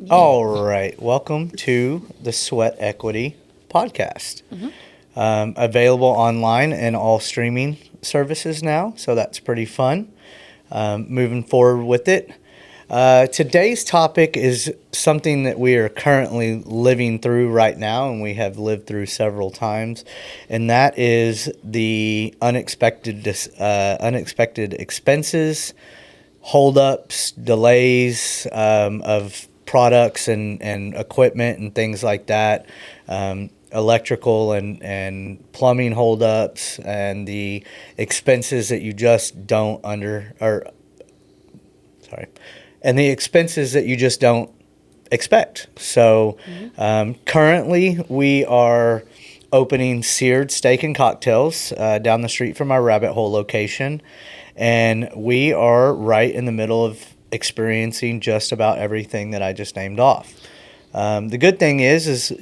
All right. Welcome to the Sweat Equity podcast. Available online and all streaming services now, so that's pretty fun. Moving forward with it. Today's topic is something that we are currently living through right now, and we have lived through several times, and that is the unexpected expenses, holdups, delays of products and equipment and things like that, electrical and plumbing holdups, and the expenses that you just don't and the expenses that you just don't expect. So currently we are opening Seared Steak and Cocktails down the street from our Rabbit Hole location, and we are right in the middle of experiencing just about everything that I just named off. The good thing is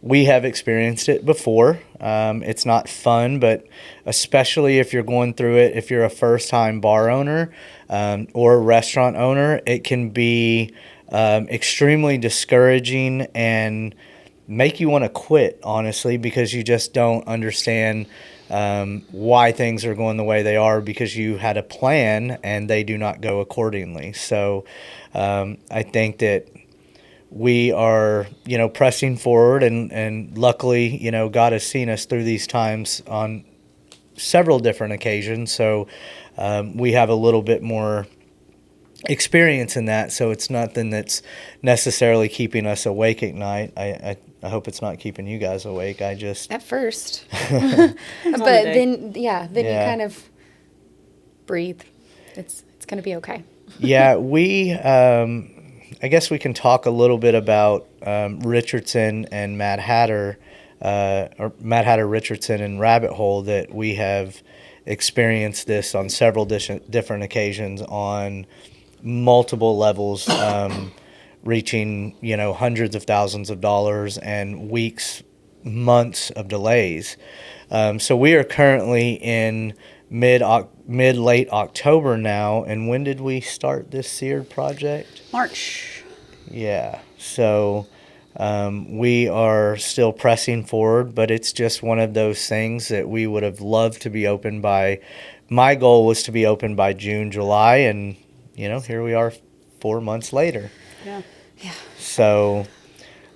we have experienced it before. It's not fun, but especially if you're going through it, if you're a first-time bar owner or a restaurant owner, it can be extremely discouraging and make you want to quit, honestly, because you just don't understand why things are going the way they are, because you had a plan and they do not go accordingly. So I think that we are, pressing forward, and luckily, God has seen us through these times on several different occasions. So we have a little bit more experience in that. So it's nothing that's necessarily keeping us awake at night. I hope it's not keeping you guys awake. I just at first, but then you kind of breathe. It's going to be okay. Yeah, I guess we can talk a little bit about Richardson and Mad Hatter, or Mad Hatter Richardson and Rabbit Hole, that we have experienced this on several different occasions on multiple levels, reaching hundreds of thousands of dollars and weeks, months of delays. So we are currently in mid-late October now. And when did we start this Seared project? March. Yeah. So we are still pressing forward, but it's just one of those things that we would have loved to be open by. My goal was to be open by June, July, and here we are 4 months later. Yeah. So,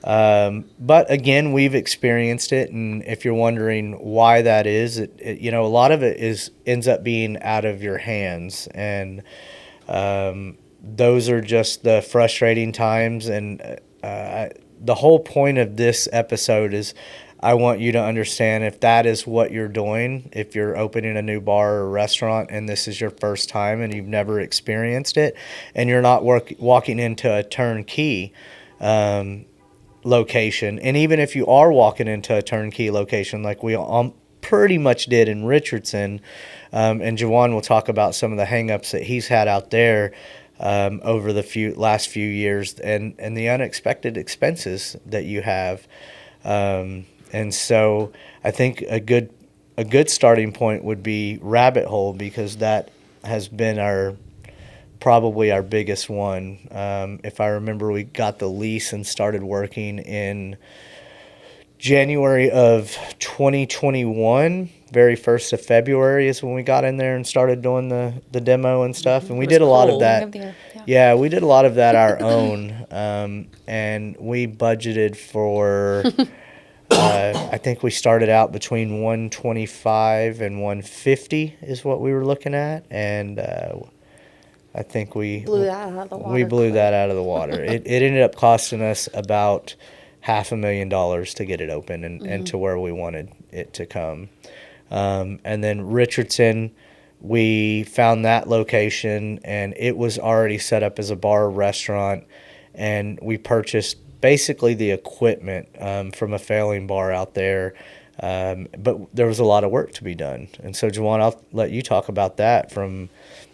but again, we've experienced it, and if you're wondering why that is, a lot of it ends up being out of your hands, and those are just the frustrating times. And the whole point of this episode is I want you to understand, if that is what you're doing, if you're opening a new bar or restaurant and this is your first time and you've never experienced it, and you're not walking into a turnkey location, and even if you are walking into a turnkey location like we pretty much did in Richardson, and Jawan will talk about some of the hangups that he's had out there over the last few years, and the unexpected expenses that you have. And so I think a good starting point would be Rabbit Hole, because that has been probably our biggest one. If I remember, we got the lease and started working in January of 2021. Very first of February is when we got in there and started doing the demo and stuff. And we did a lot of that. Yeah, we did a lot of that our own. And we budgeted for... I think we started out between 125 and 150 is what we were looking at, and I think we blew that out of the water. We blew that out of the water. It ended up costing us about $500,000 to get it open and to where we wanted it to come. And then Richardson, we found that location, and it was already set up as a bar restaurant, and we purchased basically the equipment from a failing bar out there, but there was a lot of work to be done. And so, Jawan, I'll let you talk about that, from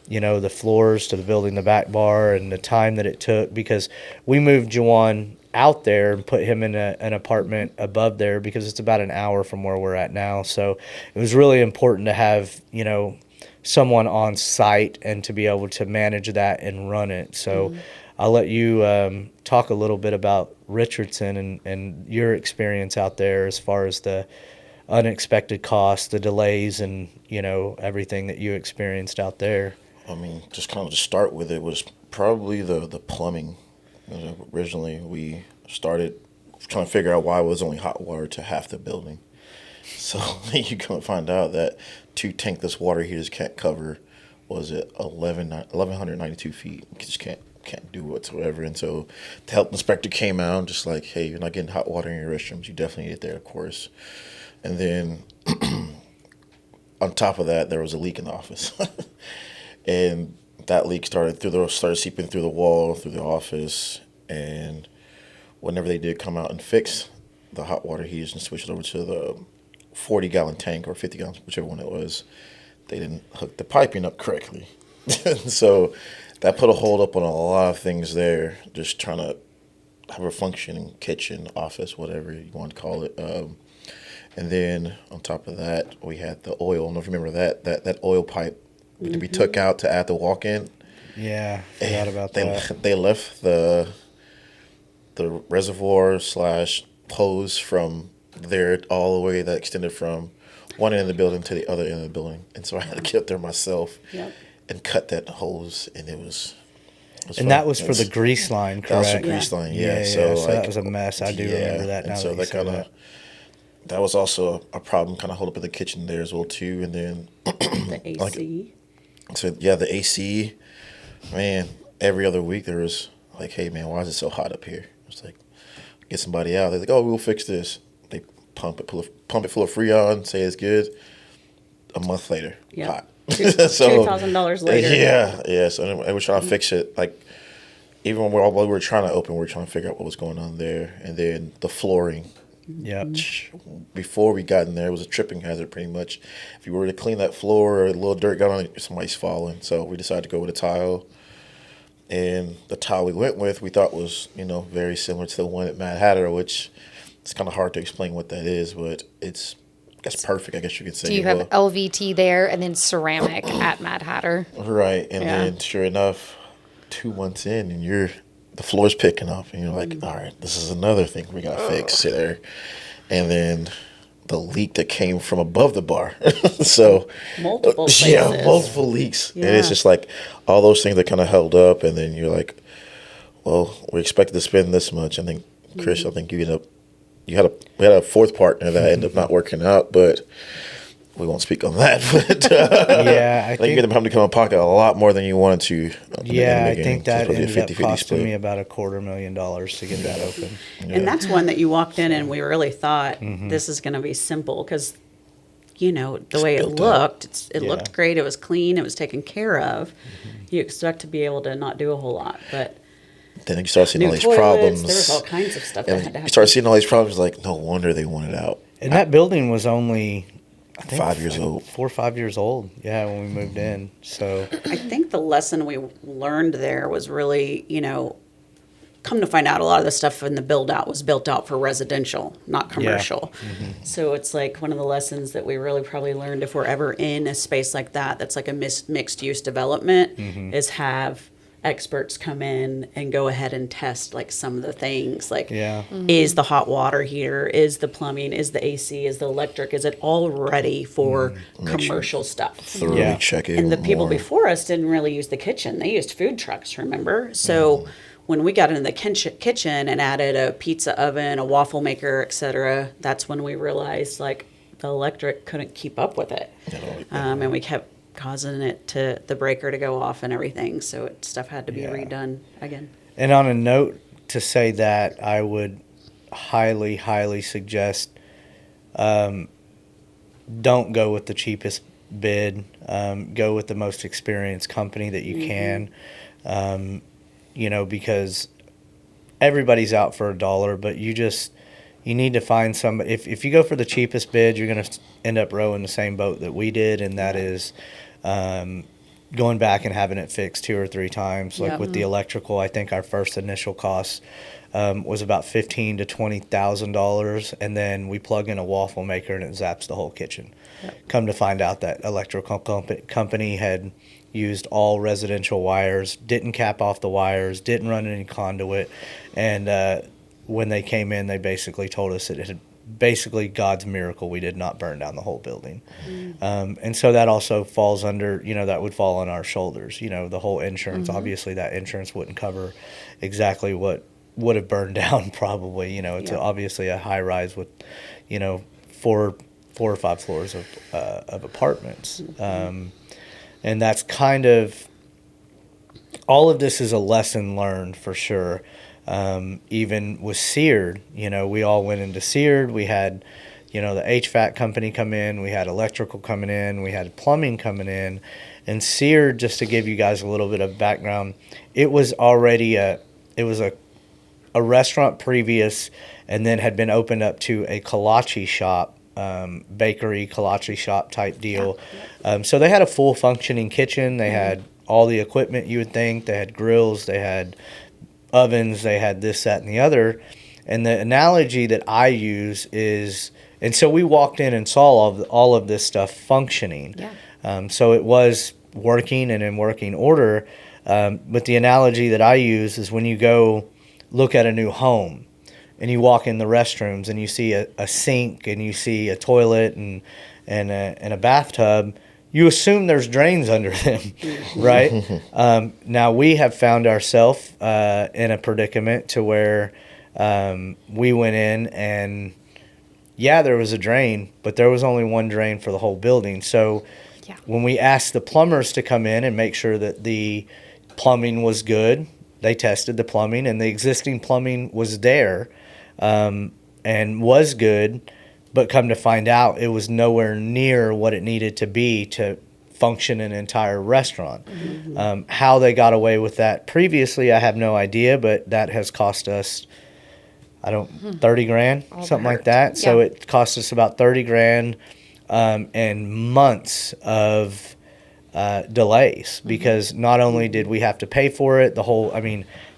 the floors to the building the back bar and the time that it took, because we moved Jawan out there and put him in an apartment above there because it's about an hour from where we're at now. So it was really important to have someone on site and to be able to manage that and run it. So I'll let you talk a little bit about Richardson and your experience out there as far as the unexpected costs, the delays, and everything that you experienced out there. I mean, just kind of to start with, it was probably the plumbing. Originally, we started trying to figure out why it was only hot water to half the building. So you come and find out that 2 tankless water heaters can't cover, was it 1,192 feet? You just can't do whatsoever. And so the health inspector came out just like, hey, you're not getting hot water in your restrooms. You definitely need it there, of course. And then on top of that, there was a leak in the office. And that leak started seeping through the wall, through the office. And whenever they did come out and fix the hot water heaters and switch it over to the 40-gallon tank or 50 gallons, whichever one it was, they didn't hook the piping up correctly. So that put a hold up on a lot of things there, just trying to have a functioning kitchen, office, whatever you want to call it. And then on top of that, we had the oil. I don't know if you remember that oil pipe that we took out to add the walk-in. Yeah, forgot about that. They left the reservoir / hose from there all the way that extended from one end of the building to the other end of the building. And so I had to get up there myself and cut that hose, and it was and fun. that was for the grease line, correct? That was the grease line, yeah. So that was a mess. I do remember that now. So that was also a problem, kind of hold up in the kitchen there as well too. And then the AC. The AC, man. Every other week there was like, hey man, why is it so hot up here? It's like, get somebody out. They're like, oh, we'll fix this. They pump it full of Freon, say it's good. A month later, hot. $2,000 later. Yeah. So anyway, we're trying to fix it. Like, even when while we were trying to open, we were trying to figure out what was going on there. And then the flooring. Yeah. Before we got in there, it was a tripping hazard pretty much. If you were to clean that floor or a little dirt got on it, somebody's falling. So we decided to go with a tile. And the tile we went with, we thought was, very similar to the one at Mad Hatter, which it's kind of hard to explain what that is, but it's perfect, I guess you could say. Do you have LVT there and then ceramic at Mad Hatter? Right. And then sure enough, 2 months in, and the floor's picking up, and you're like, all right, this is another thing we got to fix there. And then the leak that came from above the bar. So multiple places. Yeah, multiple leaks. Yeah. And it's just like all those things that kind of held up, and then you're like, well, we expected to spend this much. I think, Chris, I think we had a fourth partner that ended up not working out, but we won't speak on that. But I think you're going to have to come in pocket a lot more than you wanted to. I think that ended up costing me about $250,000 to get that open. Yeah. And that's one that you walked in and we really thought this is going to be simple because, the way it looked, it looked great. It was clean. It was taken care of. You expect to be able to not do a whole lot, but then you start seeing all these toilets, problems. There was all kinds of stuff that had to happen. You start seeing all these problems, like, no wonder they want it out. And that building was only, I think, 5 years old. 4 or 5 years old, when we moved in. So I think the lesson we learned there was really, come to find out a lot of the stuff in the build out was built out for residential, not commercial. So it's like one of the lessons that we really probably learned if we're ever in a space like that's like a mixed use development is have experts come in and go ahead and test like some of the things like is the hot water heater, is the plumbing, is the AC, is the electric, is it all ready for commercial stuff? Thoroughly check it. And the people before us didn't really use the kitchen. They used food trucks, remember? So when we got into the kitchen and added a pizza oven, a waffle maker, etc., that's when we realized like the electric couldn't keep up with it. And we kept causing the breaker to go off and everything. So stuff had to be redone again. And on a note to say that, I would highly, highly suggest don't go with the cheapest bid. Go with the most experienced company that you can. Because everybody's out for $1, but you need to find somebody. If you go for the cheapest bid, you're going to end up rowing the same boat that we did, and that is going back and having it fixed 2 or 3 times. Like with the electrical, I think our first initial cost was about $15,000 to $20,000, and then we plug in a waffle maker and it zaps the whole kitchen. Come to find out that electrical company had used all residential wires, didn't cap off the wires, didn't run any conduit. And when they came in, they basically told us it had basically God's miracle. We did not burn down the whole building. And so that also falls under, that would fall on our shoulders. The whole insurance, obviously that insurance wouldn't cover exactly what would have burned down probably. It's obviously a high rise with, four or five floors of apartments. And that's kind of, all of this is a lesson learned for sure. Even with Seared, we all went into Seared. We had, the HVAC company come in. We had electrical coming in. We had plumbing coming in. And Seared, just to give you guys a little bit of background, it was already a restaurant previous, and then had been opened up to a kolache shop, bakery kolache shop type deal. So they had a full functioning kitchen. They had all the equipment you would think. They had grills. They had ovens, they had this, that, and the other. And the analogy that I use is, and so we walked in and saw all of this stuff functioning. So it was working and in working order. But the analogy that I use is when you go look at a new home and you walk in the restrooms and you see a sink and you see a toilet and a bathtub, you assume there's drains under them, right? Now we have found ourselves in a predicament to where we went in and, there was a drain, but there was only one drain for the whole building. So when we asked the plumbers to come in and make sure that the plumbing was good, they tested the plumbing, and the existing plumbing was there and was good. But come to find out, it was nowhere near what it needed to be to function an entire restaurant. How they got away with that previously, I have no idea, but that has cost us, $30,000, something like that. So it cost us about $30,000 and months of delays, because not only did we have to pay for it,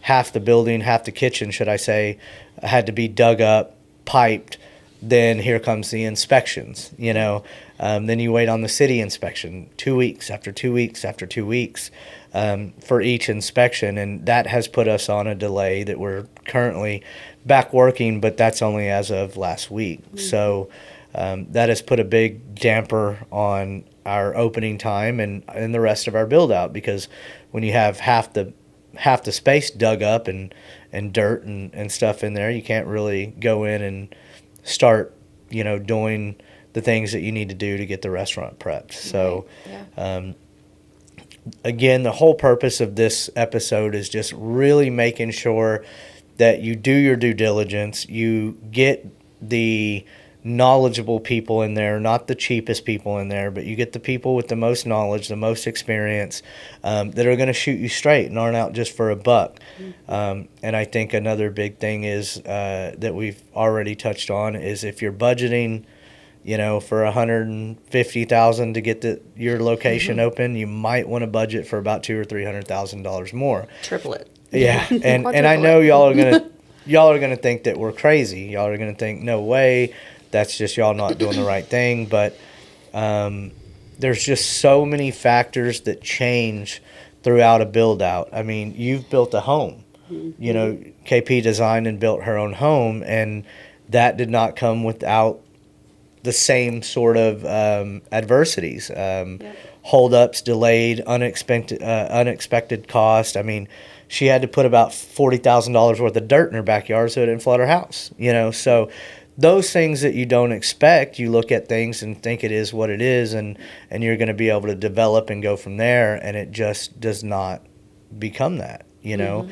half the building, half the kitchen, should I say, had to be dug up, piped. Then here comes the inspections, then you wait on the city inspection 2 weeks after 2 weeks after 2 weeks for each inspection. And that has put us on a delay that we're currently back working, but that's only as of last week. So that has put a big damper on our opening time and the rest of our build out, because when you have half the space dug up and dirt and stuff in there, you can't really go in and start, doing the things that you need to do to get the restaurant prepped. So, again, the whole purpose of this episode is just really making sure that you do your due diligence, you get the knowledgeable people in there, not the cheapest people in there, but you get the people with the most knowledge, the most experience, that are going to shoot you straight and aren't out just for a buck. And I think another big thing is that we've already touched on is if you're budgeting, for $150,000 to get your location open, you might want to budget for about $200,000 or $300,000 more. Triple it. Yeah, and I know y'all are gonna think that we're crazy. Y'all are gonna think, no way, that's just y'all not doing the right thing. But there's just so many factors that change throughout a build out. I mean, you've built a home. KP designed and built her own home, and that did not come without the same sort of adversities, holdups, delayed, unexpected cost. I mean, she had to put about $40,000 worth of dirt in her backyard so it didn't flood her house. So those things that you don't expect, you look at things and think it is what it is, and you're going to be able to develop and go from there, and it just does not become that. Bailey,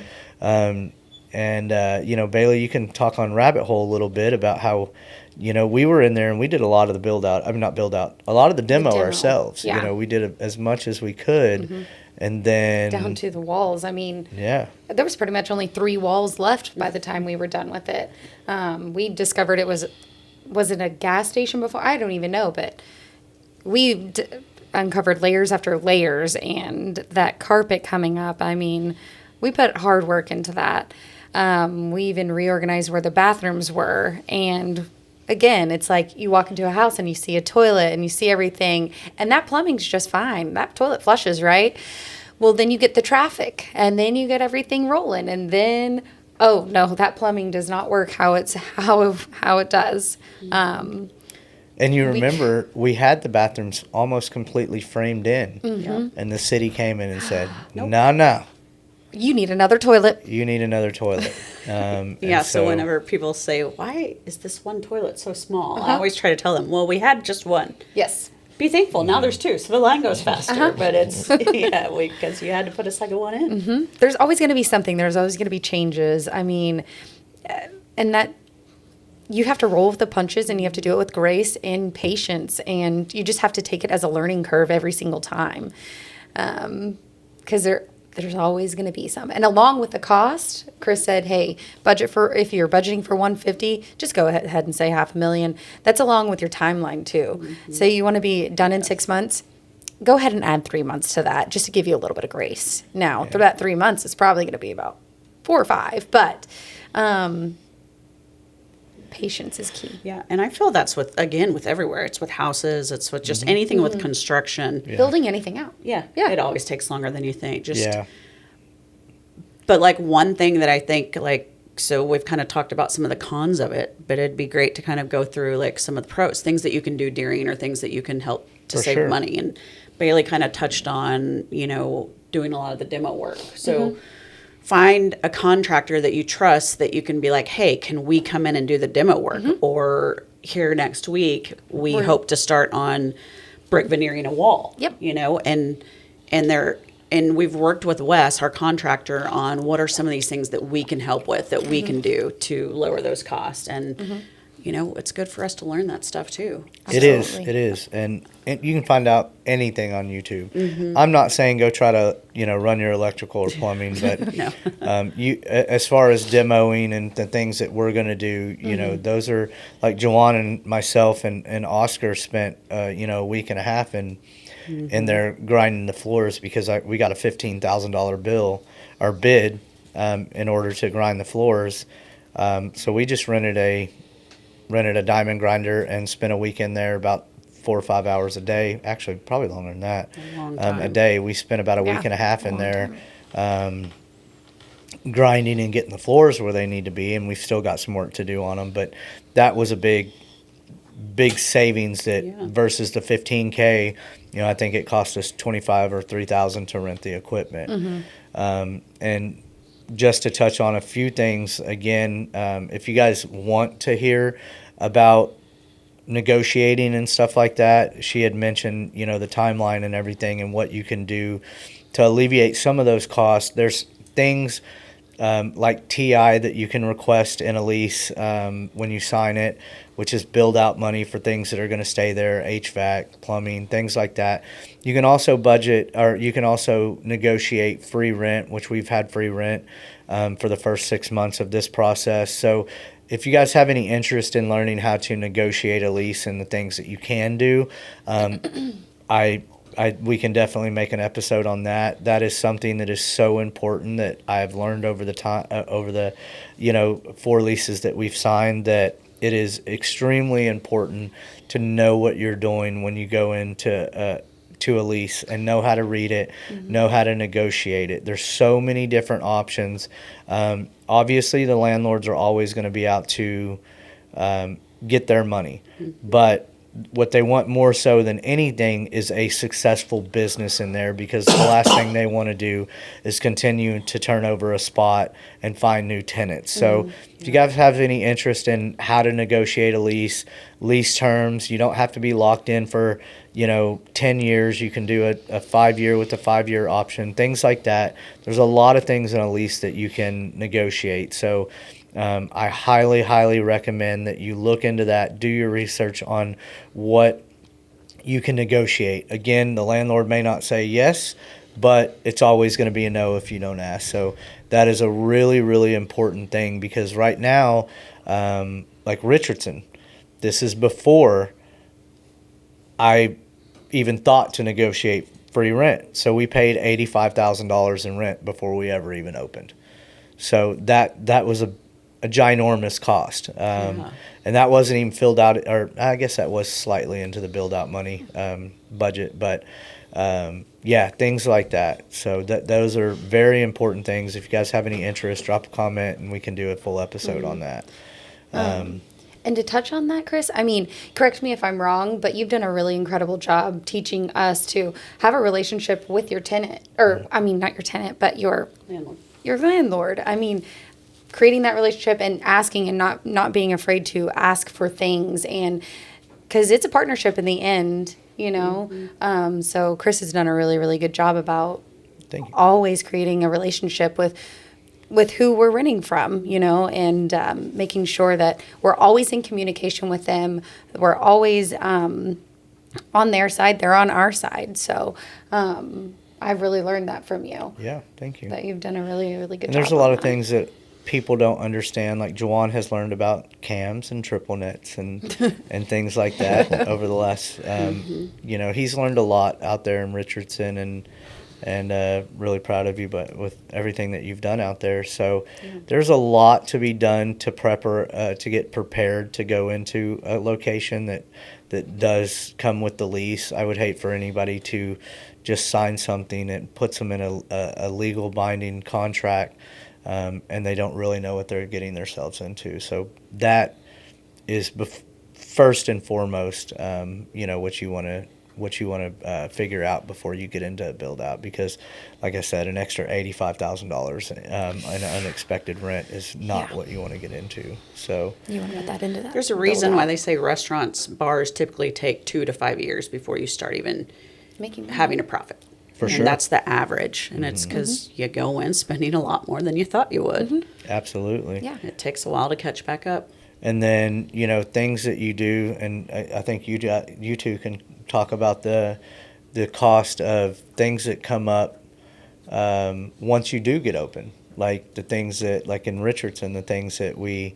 you can talk on Rabbit Hole a little bit about how, we were in there and we did a lot of the a lot of the demo ourselves. Yeah. We did as much as we could. And then down to the walls. I mean, there was pretty much only 3 walls left by the time we were done with it. We discovered it was it a gas station before? I don't even know, but we uncovered layers after layers, and that carpet coming up. I mean, we put hard work into that. We even reorganized where the bathrooms were, and again, it's like you walk into a house and you see a toilet and you see everything, and that plumbing's just fine. That toilet flushes, right? Well, then you get the traffic, and then you get everything rolling, and then, oh no, that plumbing does not work how it does. And you remember we had the bathrooms almost completely framed in, and the city came in and said, "No, You need another toilet. you need another toilet." And Yeah, so whenever people say, why is this one toilet so small? I always try to tell them, well, we had just one. Yes. Be thankful. Now there's two, so the line goes faster. But it's, because you had to put a second one in. There's always going to be something. There's always going to be changes. I mean, and that you have to roll with the punches, and you have to do it with grace and patience, and you just have to take it as a learning curve every single time, because there's always going to be some. And along with the cost, Chris said, hey, if you're budgeting for 150, just go ahead and say $500,000. That's along with your timeline too. So you want to be done in 6 months, go ahead and add 3 months to that, just to give you a little bit of grace. Now, through that 3 months, it's probably going to be about 4 or 5, but patience is key. Yeah, and I feel that's with everywhere. It's with houses. It's with just anything with construction. Building anything out. Yeah, Yeah. it always takes longer than you think. yeah, But like one thing that I think so we've kind of talked about some of the cons of it, but it'd be great to kind of go through like some of the pros, things that you can do during or things that you can help to For save sure. money. And Bailey kind of touched on, doing a lot of the demo work. So find a contractor that you trust that you can be like, hey, can we come in and do the demo work? Or here next week, we hope to start on brick veneering a wall. Yep. And we've worked with Wes, our contractor, on what are some of these things that we can help with, that we can do to lower those costs. And, it's good for us to learn that stuff too. it is. Absolutely. It is, and you can find out anything on YouTube. I'm not saying go try to run your electrical or plumbing, but No. you as far as demoing and the things that we're going to do, those are like Jawan and myself and Oscar spent a week and a half in there grinding the floors because we got a $15,000 bill or bid in order to grind the floors. So we just rented a diamond grinder and spent a week in there about 4 or 5 hours a day. Actually, probably longer than that. A long time. A day. We spent about a week and a half in there grinding and getting the floors where they need to be, and we've still got some work to do on them. But that was a big savings versus the $15K. I think it cost us $25,000 or $3,000 to rent the equipment. And just to touch on a few things again, if you guys want to hear about negotiating and stuff like that, she had mentioned the timeline and everything and what you can do to alleviate some of those costs. There's things like TI that you can request in a lease when you sign it, which is build out money for things that are going to stay there, HVAC, plumbing, things like that. You can also budget, or you can also negotiate free rent, which we've had free rent for the first 6 months of this process. So if you guys have any interest in learning how to negotiate a lease and the things that you can do, we can definitely make an episode on that. That is something that is so important that I've learned over the time, over the 4 leases that we've signed, that it is extremely important to know what you're doing when you go into to a lease and know how to read it, know how to negotiate it. There's so many different options. Obviously, the landlords are always going to be out to get their money, but what they want more so than anything is a successful business in there, because the last thing they want to do is continue to turn over a spot and find new tenants. So if you guys have any interest in how to negotiate a lease terms, you don't have to be locked in for 10 years. You can do a 5-year with a 5-year option, things like that. There's a lot of things in a lease that you can negotiate. So I highly, highly recommend that you look into that, do your research on what you can negotiate. Again, the landlord may not say yes, but it's always going to be a no if you don't ask. So that is a really, really important thing, because right now, like Richardson, this is before I even thought to negotiate free rent. So we paid $85,000 in rent before we ever even opened. So that was a ginormous cost. And that wasn't even filled out, or I guess that was slightly into the build out money budget, but yeah, things like that. So those are very important things. If you guys have any interest, drop a comment and we can do a full episode on that. And to touch on that, Chris, I mean, correct me if I'm wrong, but you've done a really incredible job teaching us to have a relationship with your tenant, or I mean, not your tenant, but your landlord. I mean, creating that relationship and asking and not being afraid to ask for things, and because it's a partnership in the end, you know. So Chris has done a really, really good job about always creating a relationship with who we're renting from, you know, and making sure that we're always in communication with them. We're always on their side. They're on our side. So I've really learned that from you. Yeah, thank you. That you've done a really, really good And job. there's a lot on of things that people don't understand. Like Juwan has learned about cams and triple nets and things like that over the last, you know, he's learned a lot out there in Richardson, and really proud of you, but with everything that you've done out there. So there's a lot to be done to to get prepared to go into a location that does come with the lease. I would hate for anybody to just sign something that puts them in a legal binding contract, and they don't really know what they're getting themselves into. So that is first and foremost, you know, what you want to figure out before you get into a build out, because like I said, an extra $85,000 an unexpected rent is not what you want to get into. So you want to put that into that. There's a reason why they say restaurants, bars typically take 2 to 5 years before you start even having a profit. For sure. And that's the average. And it's because you go in spending a lot more than you thought you would. Absolutely. Yeah. It takes a while to catch back up. And then, you know, things that you do, and I think you two can talk about the cost of things that come up once you do get open, like the things that, like in Richardson, the things that we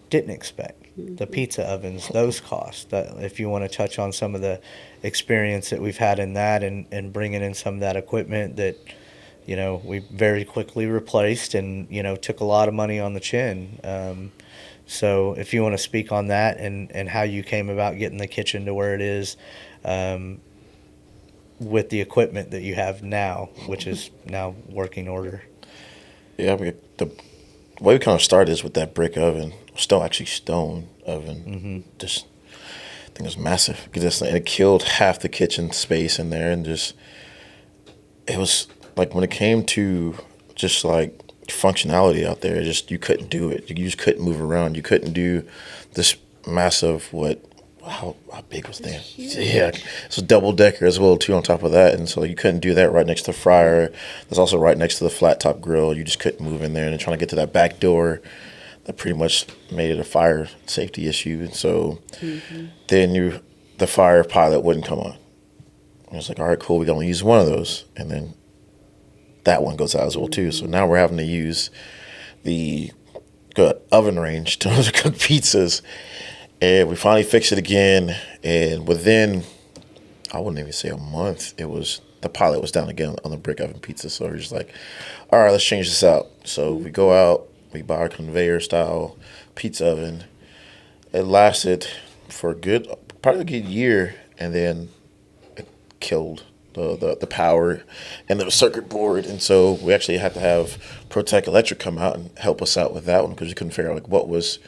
didn't expect, the pizza ovens, those costs. That if you want to touch on some of the experience that we've had in that, and bringing in some of that equipment that, you know, we very quickly replaced, and, you know, took a lot of money on the chin. So if you want to speak on that and how you came about getting the kitchen to where it is, with the equipment that you have now, which is now working order. Yeah, the way we kind of started is with that brick oven, stone oven. Just, I think it was massive. And it killed half the kitchen space in there, and just, it was like when it came to just like functionality out there, just you couldn't do it. You just couldn't move around. You couldn't do this massive how big was that? Yeah, it's a double decker as well too on top of that, and so you couldn't do that right next to the fryer. That's also right next to the flat top grill. You just couldn't move in there, and trying to get to that back door, that pretty much made it a fire safety issue. And so then the fire pilot wouldn't come on. And it's like, all right, cool, we can only use one of those, and then that one goes out as well too. So now we're having to use the oven range to cook pizzas. And we finally fixed it again, and within, I wouldn't even say a month, the pilot was down again on the brick oven pizza. So we're just like, all right, let's change this out. So we go out, we buy a conveyor style pizza oven. It lasted for probably a good year, and then it killed the power and the circuit board. And so we actually had to have Protec Electric come out and help us out with that one, because we couldn't figure out like what was,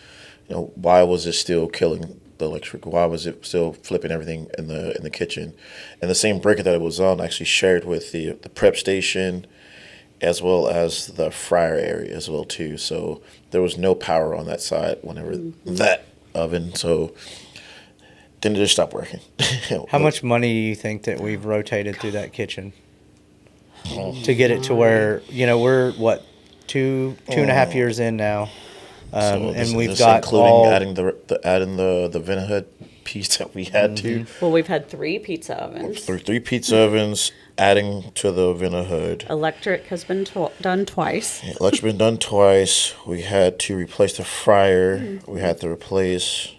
you know, why was it still killing the electric? Why was it still flipping everything in the kitchen? And the same breaker that it was on actually shared with the prep station, as well as the fryer area as well too. So there was no power on that side whenever that oven. So then it just stopped working. How much money do you think that we've rotated through that kitchen to get it to where, you know, we're what, two and a half years in now? And we've got including adding the Vinahood piece that we had to. Well, we've had 3 pizza ovens. Three pizza ovens, adding to the Vinahood. Electric has been done twice. Yeah, electric been done twice. We had to replace the fryer. We had to replace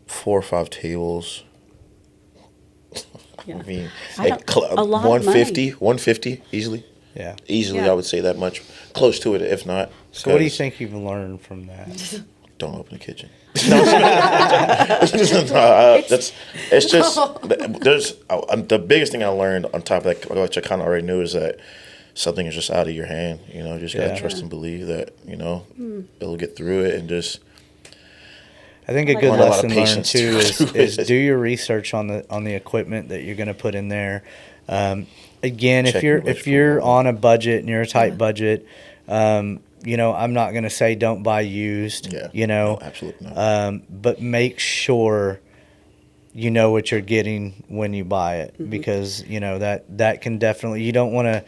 4 or 5 tables. Yeah. I mean, a lot of 150 easily. Yeah. Easily, Yeah. I would say that much. Close to it, if not. So what do you think you've learned from that? Don't open the kitchen. No, it's just the biggest thing I learned on top of that, which I kind of already knew, is that something is just out of your hand. You know, you just gotta trust and believe that it'll get through it, and just. I think a good lesson learned too is do your research on the equipment that you're going to put in there. Again, if you're on a budget and you're a tight budget, I'm not going to say don't buy used. Yeah, no, absolutely not. But make sure you know what you're getting when you buy it, because that can definitely, you don't want to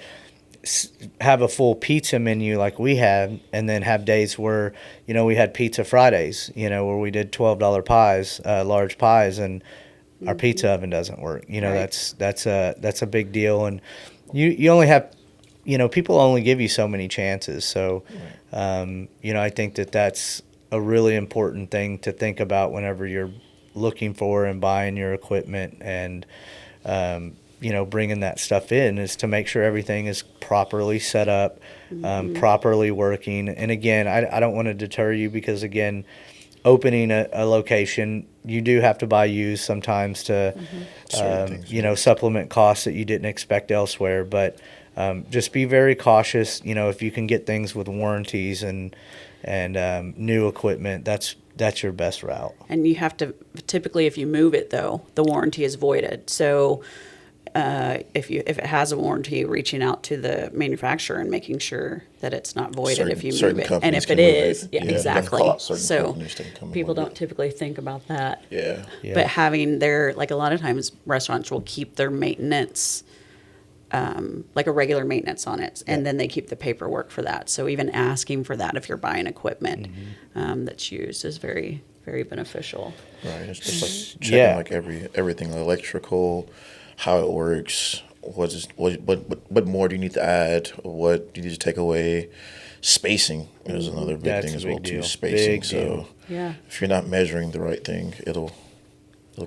have a full pizza menu like we had, and then have days where we had pizza Fridays, where we did $12 pies, large pies, and our pizza oven doesn't work. Right. That's a big deal, and you only have people only give you so many chances. So I think that's a really important thing to think about whenever you're looking for and buying your equipment, and bringing that stuff in, is to make sure everything is properly set up, properly working. And again, I don't want to deter you, because again, opening a location, you do have to buy used sometimes to, supplement costs that you didn't expect elsewhere. But just be very cautious. If you can get things with warranties and new equipment, that's your best route. And you have to, typically, if you move it though, the warranty is voided. So if it has a warranty, reaching out to the manufacturer and making sure that it's not voided if you move it. And if it is, exactly. So people don't typically think about that. Yeah. But having like a lot of times restaurants will keep their maintenance, like a regular maintenance on it, and then they keep the paperwork for that. So even asking for that if you're buying equipment that's used is very, very beneficial. Right. It's just like checking like everything, electrical, how it works, what more do you need to add, what do you need to take away. Spacing is another big thing as well too. Spacing. So if you're not measuring the right thing, it'll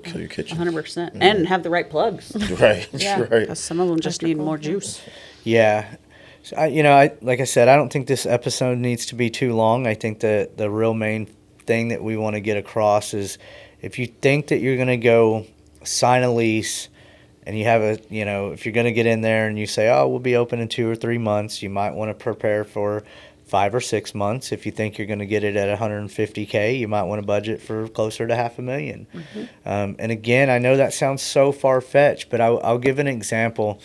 kill your kitchen. 100%. And have the right plugs. Right. Yeah. Right. Because some of them just need more juice. Yeah. So I like I said, I don't think this episode needs to be too long. I think the real main thing that we want to get across is, if you think that you're going to go sign a lease, and you have if you're going to get in there and you say, oh, we'll be open in 2 or 3 months, you might want to prepare for 5 or 6 months. If you think you're going to get it at $150K, you might want to budget for closer to $500,000. And again, I know that sounds so far-fetched, but I'll give an example.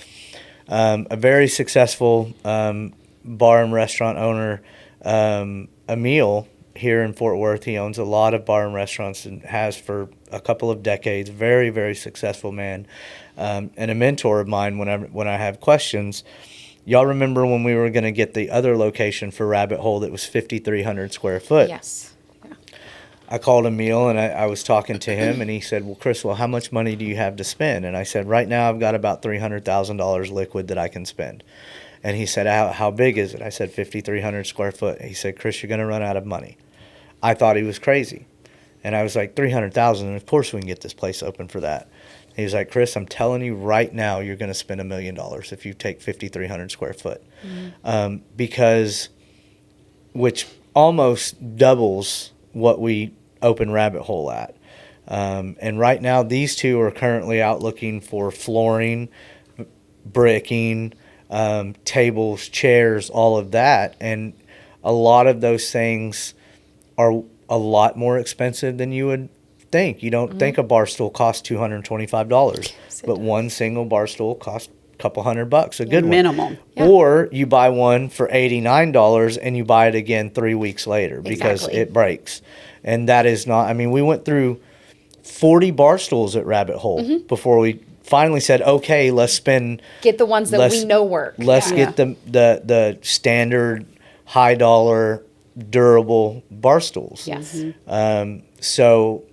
A very successful bar and restaurant owner, Emil, here in Fort Worth. He owns a lot of bar and restaurants and has for a couple of decades. Very, very successful man. And a mentor of mine when I have questions. Y'all remember when we were going to get the other location for Rabbit Hole that was 5,300 square foot? Yes. Yeah. I called Emil, and I was talking to him, and he said, well, Chris, how much money do you have to spend? And I said, right now I've got about $300,000 liquid that I can spend. And he said, how big is it? I said, 5,300 square foot. He said, Chris, you're going to run out of money. I thought he was crazy. And I was like, 300,000, and of course we can get this place open for that. He was like, Chris, I'm telling you right now, you're going to spend $1 million if you take 5,300 square foot. Because, which almost doubles what we open Rabbit Hole at. And right now, these two are currently out looking for flooring, bricking, tables, chairs, all of that. And a lot of those things are a lot more expensive than you would think. You don't think a bar stool costs $225, but one single bar stool costs a couple $100, a good minimum. one. Yeah. Or you buy one for $89 and you buy it again 3 weeks later because it breaks. And that is not, we went through 40 bar stools at Rabbit Hole before we finally said, okay, let's get the ones that we know work. Let's get the standard high dollar durable bar stools. Yes. So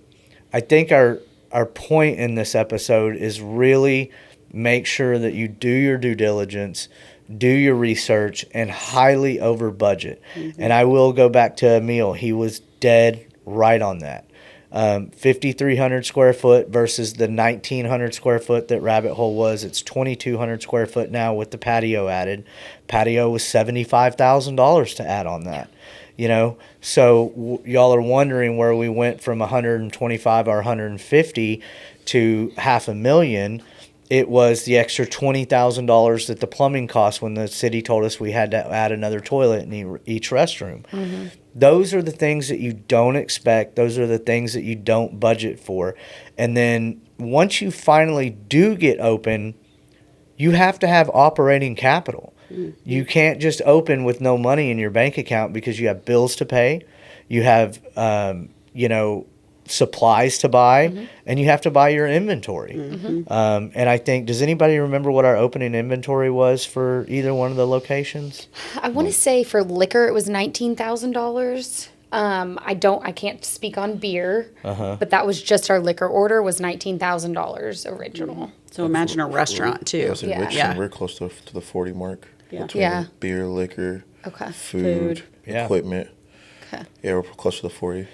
I think our point in this episode is really make sure that you do your due diligence, do your research, and highly over budget. And I will go back to Emil. He was dead right on that. 5,300 square foot versus the 1,900 square foot that Rabbit Hole was. It's 2,200 square foot now with the patio added. Patio was $75,000 to add on that. you know. So y'all are wondering where we went from 125 or 150 to $500,000. It was the extra $20,000 that the plumbing cost when the city told us we had to add another toilet in each restroom. Those are the things that you don't expect. Those are the things that you don't budget for. And then once you finally do get open, you have to have operating capital. You can't just open with no money in your bank account because you have bills to pay. You have, supplies to buy, and you have to buy your inventory. And I think, does anybody remember what our opening inventory was for either one of the locations? I want to say for liquor it was $19,000. I can't speak on beer, but that was just our liquor order was $19,000 original. So imagine a restaurant too. Yeah, Richmond, Yeah. we're close to the 40 mark. Yeah. Between Yeah. beer, liquor, Okay. food, Yeah. equipment. Okay. Yeah, we're close to the 40.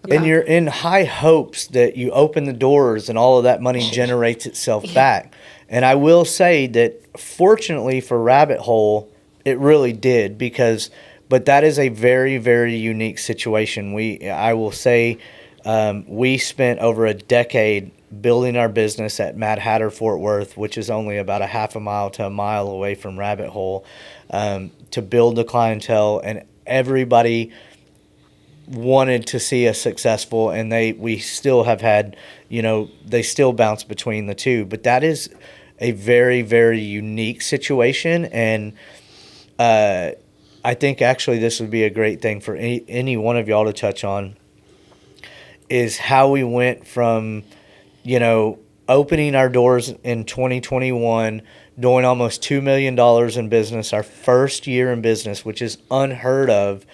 And you're in high hopes that you open the doors and all of that money generates itself back. And I will say that fortunately for Rabbit Hole, it really did but that is a very, very unique situation. I will say, we spent over a decade building our business at Mad Hatter Fort Worth, which is only about a half a mile to a mile away from Rabbit Hole, to build the clientele, and everybody wanted to see us successful, and we still have had, they still bounce between the two. But that is a very, very unique situation, and I think actually this would be a great thing for any one of y'all to touch on, is how we went from, opening our doors in 2021, doing almost $2 million in business, our first year in business, which is unheard of,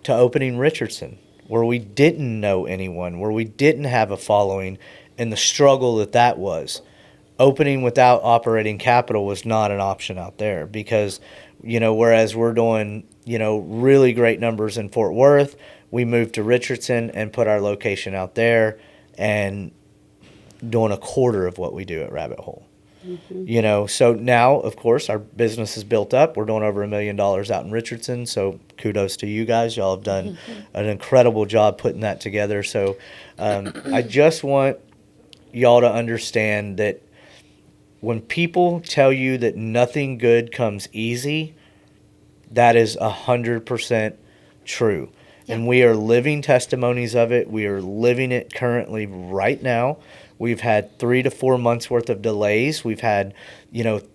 to opening Richardson, where we didn't know anyone, where we didn't have a following, and the struggle that was. Opening without operating capital was not an option out there because, whereas we're doing, really great numbers in Fort Worth, we moved to Richardson and put our location out there and doing a quarter of what we do at Rabbit Hole. So now, of course, our business is built up. We're doing over $1 million out in Richardson. So kudos to you guys. Y'all have done an incredible job putting that together. So I just want y'all to understand that when people tell you that nothing good comes easy, that is 100% true. Yeah. And we are living testimonies of it. We are living it currently right now. We've had 3 to 4 months worth of delays. We've had,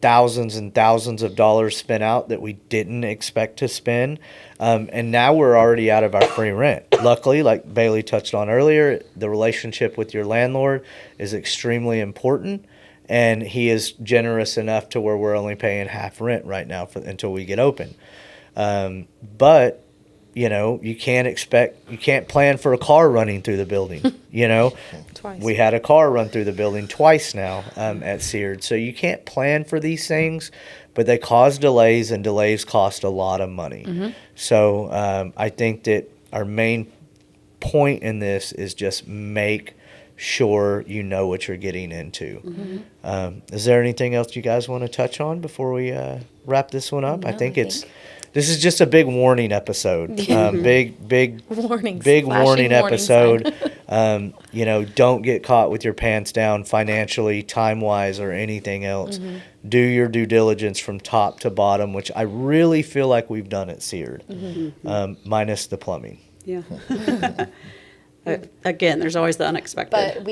thousands and thousands of dollars spent out that we didn't expect to spend. And now we're already out of our free rent. Luckily, like Bailey touched on earlier, the relationship with your landlord is extremely important. And he is generous enough to where we're only paying half rent right now until we get open. But you can't plan for a car running through the building, Twice. We had a car run through the building twice now at Seared. So you can't plan for these things, but they cause delays, and delays cost a lot of money. So I think that our main point in this is just make sure you know what you're getting into. Is there anything else you guys want to touch on before we wrap this one up? No, I think this is just a big warning episode. Big Warnings. Big Flashing warning warning episode. Don't get caught with your pants down financially, time-wise, or anything else. Do your due diligence from top to bottom, which I really feel like we've done at Seared, minus the plumbing. Yeah. Again, there's always the unexpected.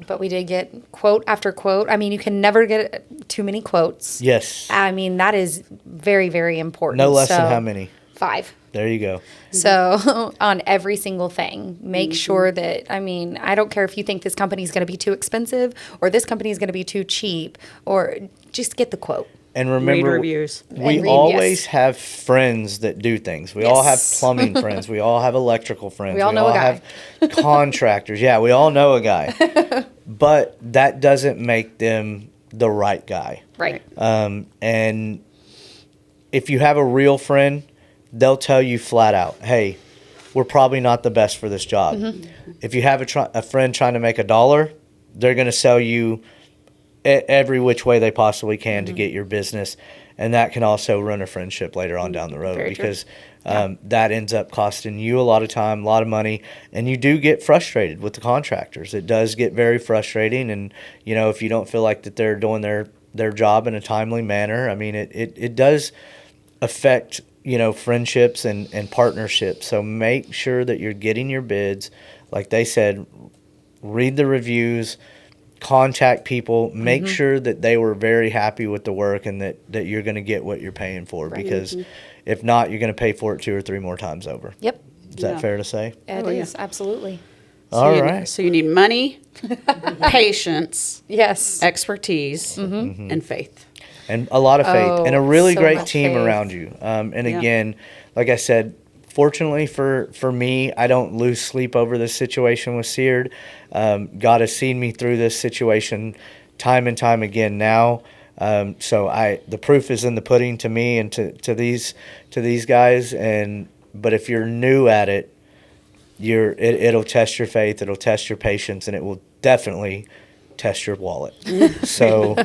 But we did get quote after quote. I mean, you can never get too many quotes. Yes. I mean, that is very, very important. No less than how many? 5. There you go. So on every single thing, make sure that, I don't care if you think this company is going to be too expensive or this company is going to be too cheap, or just get the quote. And remember, read reviews. We always have friends that do things. We all have plumbing friends. We all have electrical friends. We all know a guy. Have contractors. Yeah, we all know a guy. But that doesn't make them the right guy. Right. And if you have a real friend, they'll tell you flat out, hey, we're probably not the best for this job. If you have a friend trying to make $1, they're going to sell you every which way they possibly can to get your business. and that can also ruin a friendship later on down the road Very true. because that ends up costing you a lot of time, a lot of money, and you do get frustrated with the contractors. It does get very frustrating, and if you don't feel like that they're doing their job in a timely manner, I mean, it does affect friendships and partnerships. So make sure that you're getting your bids. Like they said, read the reviews, contact people, make sure that they were very happy with the work and that you're going to get what you're paying for. Because if not, you're going to pay for it 2 or 3 more times over. Yep. Is that Yeah. fair to say? It is, absolutely. All you, right. So you need money, patience, Yes. expertise, and faith. And a lot of faith and a really so great much team faith. around you. And Yeah. again, like I said, fortunately for me, I don't lose sleep over this situation with Seared. God has seen me through this situation time and time again now. So the proof is in the pudding to me and to these guys. But if you're new at it, it'll test your faith, it'll test your patience, and it will definitely test your wallet. So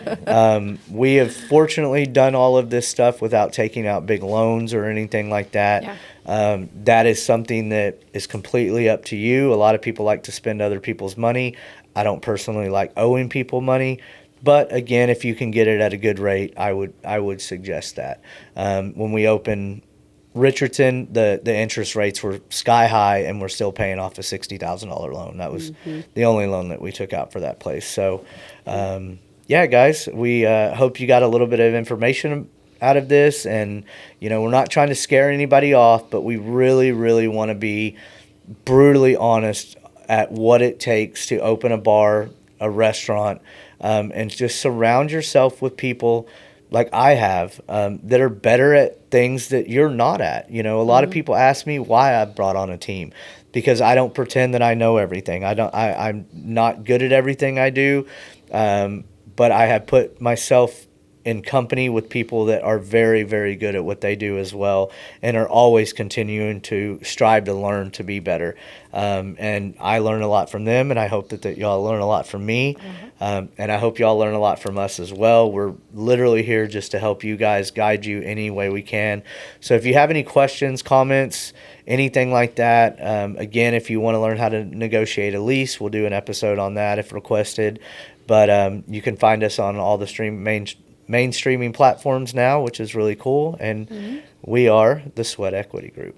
we have fortunately done all of this stuff without taking out big loans or anything like that. Yeah. That is something that is completely up to you. A lot of people like to spend other people's money. I don't personally like owing people money. But again, if you can get it at a good rate, I would suggest that. When we opened Richardson, the interest rates were sky high, and we're still paying off a $60,000 loan. That was the only loan that we took out for that place. So, yeah, guys, we hope you got a little bit of information out of this. And, we're not trying to scare anybody off, but we really, really want to be brutally honest at what it takes to open a bar, a restaurant, and just surround yourself with people like I have, that are better at things that you're not at. A lot of people ask me why I brought on a team, because I don't pretend that I know everything. I'm not good at everything I do, but I have put myself in company with people that are very, very good at what they do as well, and are always continuing to strive to learn to be better. And I learn a lot from them, and I hope that y'all learn a lot from me. And I hope y'all learn a lot from us as well. We're literally here just to help you guys, guide you any way we can. So if you have any questions, comments, anything like that, again, if you want to learn how to negotiate a lease, we'll do an episode on that if requested. But you can find us on all the main streaming platforms now, which is really cool. And we are the Sweat Equity Group.